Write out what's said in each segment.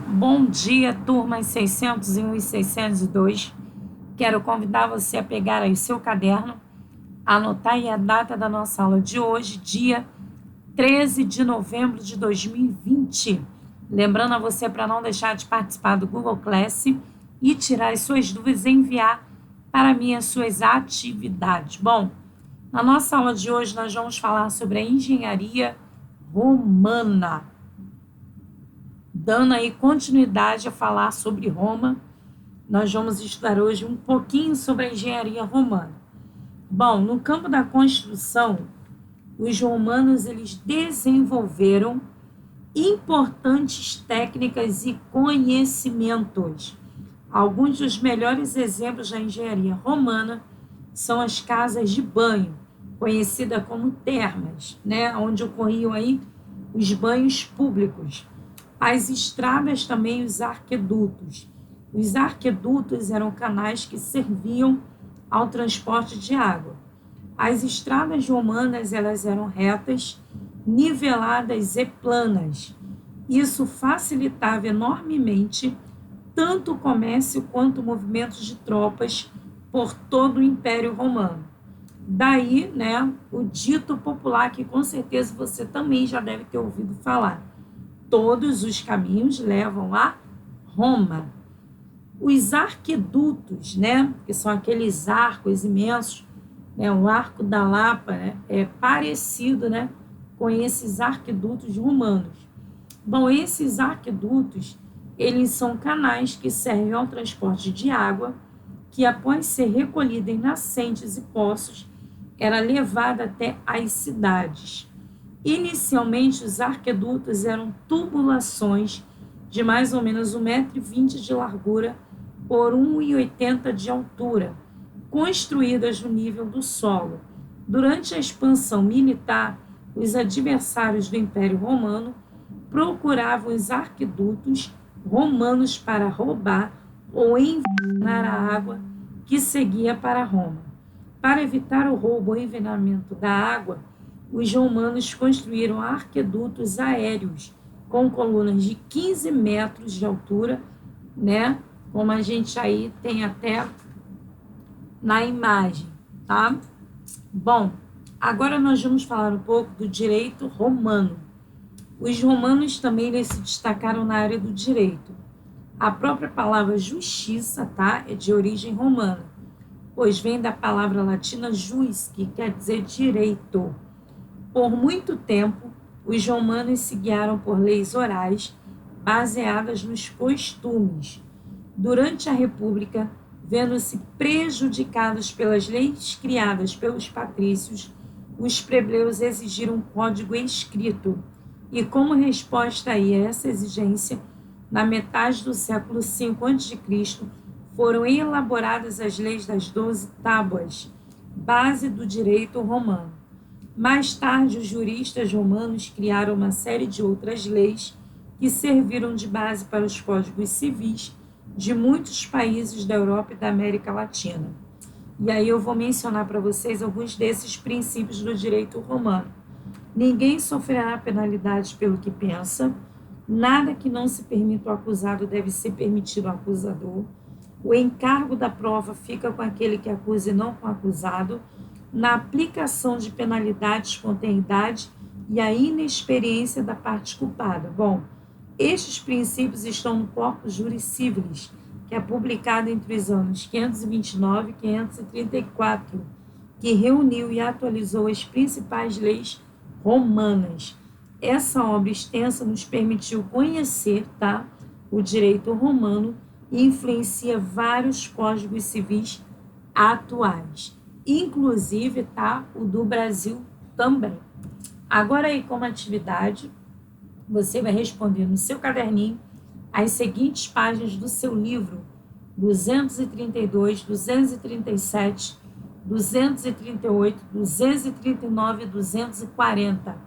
Bom dia, turmas 601 e 602. Quero convidar você a pegar aí seu caderno, anotar aí a data da nossa aula de hoje, dia 13 de novembro de 2020. Lembrando a você para não deixar de participar do Google Class e tirar as suas dúvidas e enviar para mim as suas atividades. Bom, na nossa aula de hoje nós vamos falar sobre a engenharia romana. Dando aí continuidade a falar sobre Roma, nós vamos estudar hoje um pouquinho sobre a engenharia romana. Bom, no campo da construção, os romanos eles desenvolveram importantes técnicas e conhecimentos. Alguns dos melhores exemplos da engenharia romana são as casas de banho, conhecida como termas, né, onde ocorriam aí os banhos públicos. As estradas também, os arquedutos. Os arquedutos eram canais que serviam ao transporte de água. As estradas romanas, elas eram retas, niveladas e planas. Isso facilitava enormemente tanto o comércio quanto o movimento de tropas por todo o Império Romano. Daí, né, o dito popular que com certeza você também já deve ter ouvido falar. Todos os caminhos levam a Roma. Os arquedutos, né, que são aqueles arcos imensos, né, o Arco da Lapa, né, é parecido, né, com esses arquedutos romanos. Bom, esses arquedutos, eles são canais que servem ao transporte de água, que após ser recolhida em nascentes e poços, era levada até as cidades. Inicialmente, os arquedutos eram tubulações de mais ou menos 1,20 m de largura por 1,80 m de altura, construídas no nível do solo. Durante a expansão militar, os adversários do Império Romano procuravam os arquedutos romanos para roubar ou envenenar a água que seguia para Roma. Para evitar o roubo ou envenenamento da água, os romanos construíram arquedutos aéreos com colunas de 15 metros de altura, né? Como a gente aí tem até na imagem, tá? Bom, agora nós vamos falar um pouco do direito romano. Os romanos também eles se destacaram na área do direito. A própria palavra justiça, tá? É de origem romana, pois vem da palavra latina jus, que quer dizer direito. Por muito tempo, os romanos se guiaram por leis orais baseadas nos costumes. Durante a República, vendo-se prejudicados pelas leis criadas pelos patrícios, os plebeus exigiram um código escrito. E como resposta a essa exigência, na metade do século V a.C., foram elaboradas as leis das 12 tábuas, base do direito romano. Mais tarde, os juristas romanos criaram uma série de outras leis que serviram de base para os códigos civis de muitos países da Europa e da América Latina. E aí eu vou mencionar para vocês alguns desses princípios do direito romano. Ninguém sofrerá penalidade pelo que pensa, nada que não se permita ao acusado deve ser permitido ao acusador, o encargo da prova fica com aquele que acusa e não com o acusado, na aplicação de penalidades contém a idade e a inexperiência da parte culpada. Bom, estes princípios estão no Corpus Juris Civilis, que é publicado entre os anos 529 e 534, que reuniu e atualizou as principais leis romanas. Essa obra extensa nos permitiu conhecer, tá, o direito romano e influencia vários códigos civis atuais, inclusive, tá, o do Brasil também. Agora aí, como atividade, você vai responder no seu caderninho as seguintes páginas do seu livro, 232, 237, 238, 239 e 240.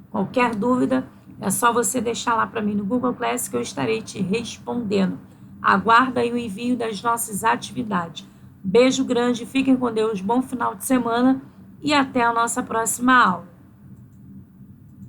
Qualquer dúvida, é só você deixar lá para mim no Google Class que eu estarei te respondendo. Aguarda aí o envio das nossas atividades. Beijo grande, fiquem com Deus, bom final de semana e até a nossa próxima aula.